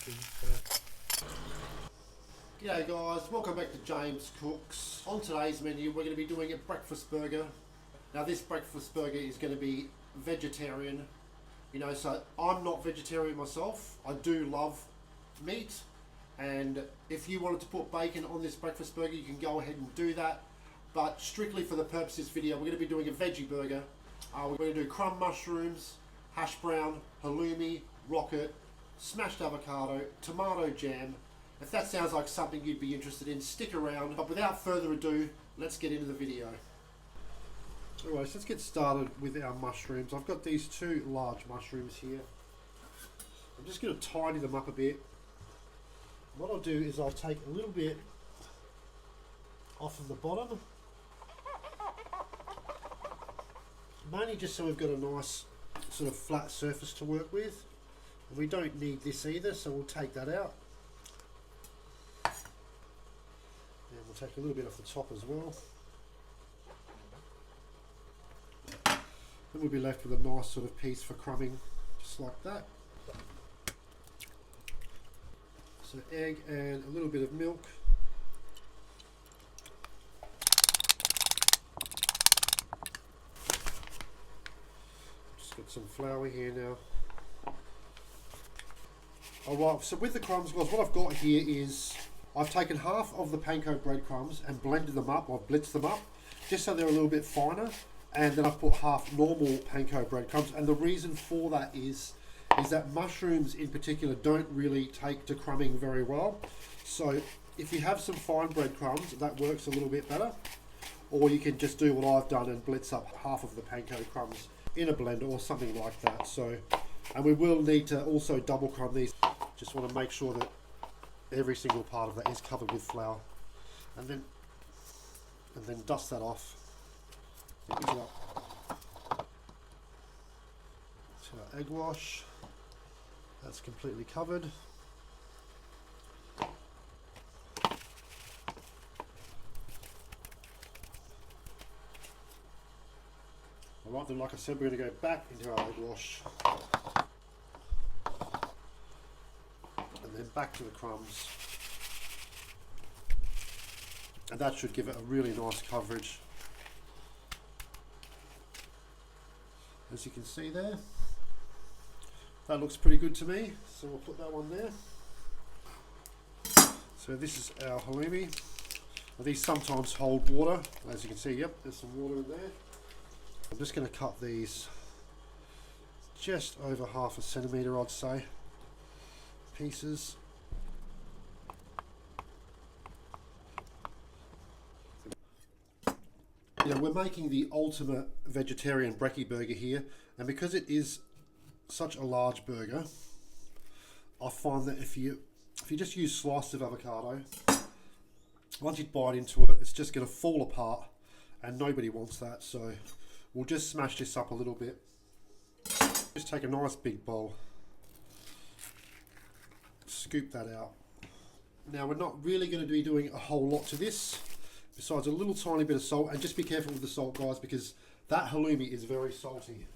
G'day guys, welcome back to James Cooks. On today's menu we're going to be doing a breakfast burger. Now this breakfast burger is going to be vegetarian, so I'm not vegetarian myself. I do love meat, and if you wanted to put bacon on this breakfast burger you can go ahead and do that, but strictly for the purpose of this video we're going to be doing a veggie burger. We're going to do crumb mushrooms, hash brown, halloumi, rocket, smashed avocado, tomato jam. If that sounds like something you'd be interested in, stick around. But without further ado, let's get into the video. Alright, so let's get started with our mushrooms. I've got these two large mushrooms here. I'm just going to tidy them up a bit. What I'll do is I'll take a little bit off of the bottom. Mainly just so we've got a nice sort of flat surface to work with. And we don't need this either, so we'll take that out. And we'll take a little bit off the top as well. Then we'll be left with a nice sort of piece for crumbing, just like that. So egg and a little bit of milk. Just got some flour here now. Alright, so with the crumbs guys, what I've got here is I've taken half of the panko breadcrumbs and blended them up, or blitzed them up, just so they're a little bit finer, and then I've put half normal panko breadcrumbs, and the reason for that is that mushrooms in particular don't really take to crumbing very well. So if you have some fine breadcrumbs, that works a little bit better, or you can just do what I've done and blitz up half of the panko crumbs in a blender or something like that. So, and we will need to also double crumb these. Just want to make sure that every single part of that is covered with flour, and then dust that off. Mix it up to our egg wash. That's completely covered. Alright, then like I said, we're going to go back into our egg wash. And then back to the crumbs. And that should give it a really nice coverage. As you can see there. That looks pretty good to me, so we'll put that one there. So this is our halloumi. Now these sometimes hold water. As you can see, yep, there's some water in there. I'm just going to cut these just over ½ a centimetre, I'd say, pieces. We're making the ultimate vegetarian brekkie burger here, and because it is such a large burger, I find that if you just use slices of avocado, once you bite into it, it's just going to fall apart, and nobody wants that. So we'll just smash this up a little bit. Just take a nice big bowl, scoop that out. Now we're not really going to be doing a whole lot to this, besides a little tiny bit of salt, and just be careful with the salt guys, because that halloumi is very salty.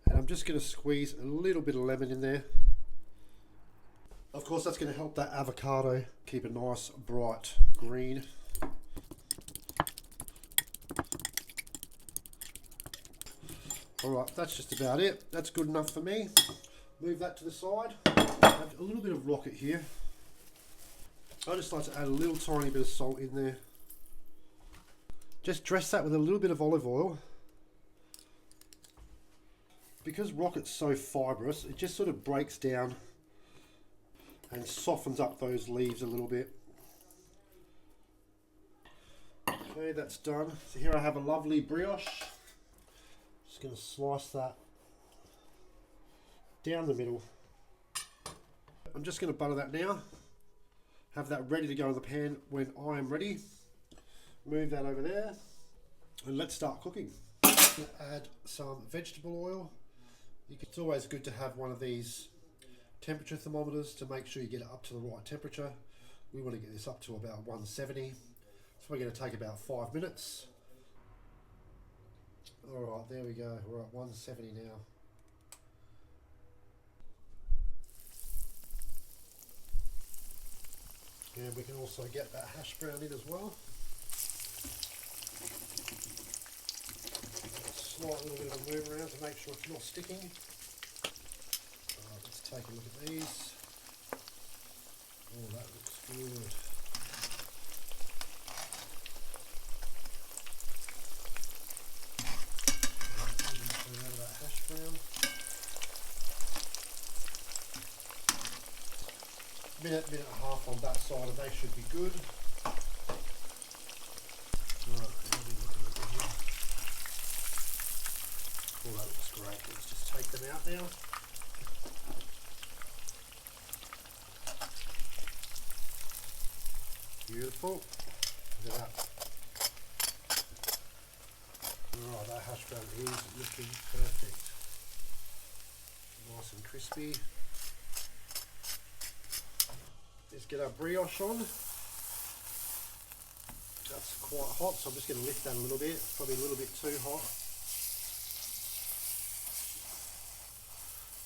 And I'm just going to squeeze a little bit of lemon in there. Of course that's going to help that avocado keep a nice bright green. Alright, that's just about it. That's good enough for me. Move that to the side. I have a little bit of rocket here. I just like to add a little tiny bit of salt in there. Just dress that with a little bit of olive oil. Because rocket's so fibrous, it just sort of breaks down and softens up those leaves a little bit. Okay, that's done. So here I have a lovely brioche. Just going to slice that down the middle. I'm just going to butter that now. Have that ready to go in the pan when I am ready. Move that over there, and let's start cooking. Add some vegetable oil. It's always good to have one of these temperature thermometers to make sure you get it up to the right temperature. We want to get this up to about 170. So we're going to take about 5 minutes. Alright, there we go. We're at 170 now. And we can also get that hash brown in as well. Slight little bit of a move around to make sure it's not sticking. Alright, let's take a look at these. Oh, that looks good. Out of that hash brown. Minute and a half on that side and they should be good. Right, oh, that looks great. Let's just take them out now. Beautiful. Look at that. Alright, that hash brown is looking perfect. Nice and crispy. Let's get our brioche on. That's quite hot, so I'm just going to lift that a little bit. Probably a little bit too hot.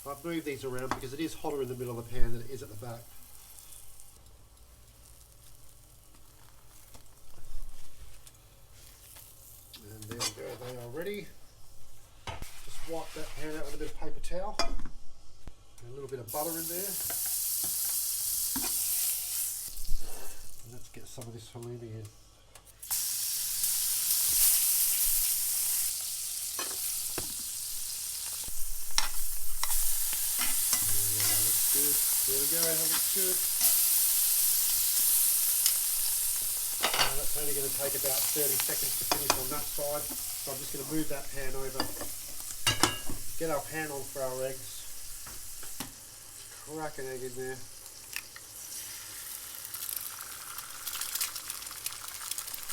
I've moved these around because it is hotter in the middle of the pan than it is at the back. And there we go, they are ready. Just wipe that pan out with a bit of paper towel. And a little bit of butter in there. And let's get some of this halloumi in. There we go, that looks good. Now that's only going to take about 30 seconds to finish on that side. So I'm just going to move that pan over. Get our pan on for our eggs. Crack an egg in there.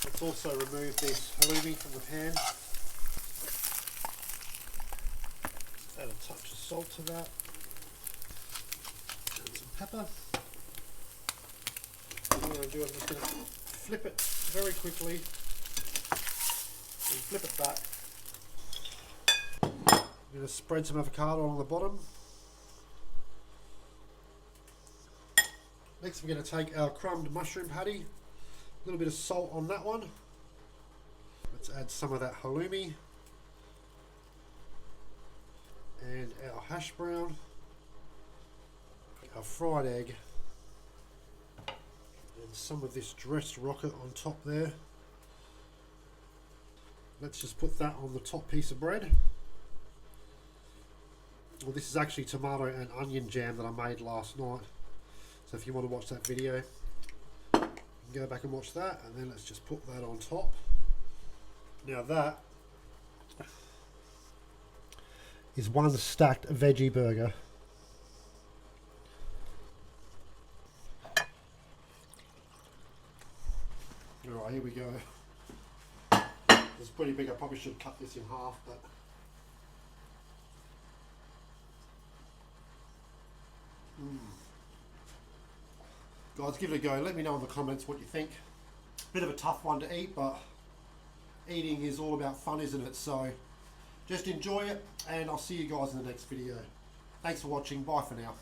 Let's also remove this halloumi from the pan. Add a touch of salt to that. Pepper. What I'm going to do is I'm just going to flip it very quickly and flip it back. I'm going to spread some avocado on the bottom. Next we're going to take our crumbed mushroom patty, a little bit of salt on that one. Let's add some of that halloumi and our hash brown. Our fried egg and some of this dressed rocket on top there. Let's just put that on the top piece of bread. Well, this is actually tomato and onion jam that I made last night, so if you want to watch that video you can go back and watch that. And then let's just put that on top. Now that is one stacked veggie burger. Alright, here we go. It's pretty big, I probably should cut this in half, but guys, give it a go. Let me know in the comments what you think. Bit of a tough one to eat, but eating is all about fun, isn't it? So just enjoy it, and I'll see you guys in the next video. Thanks for watching. Bye for now.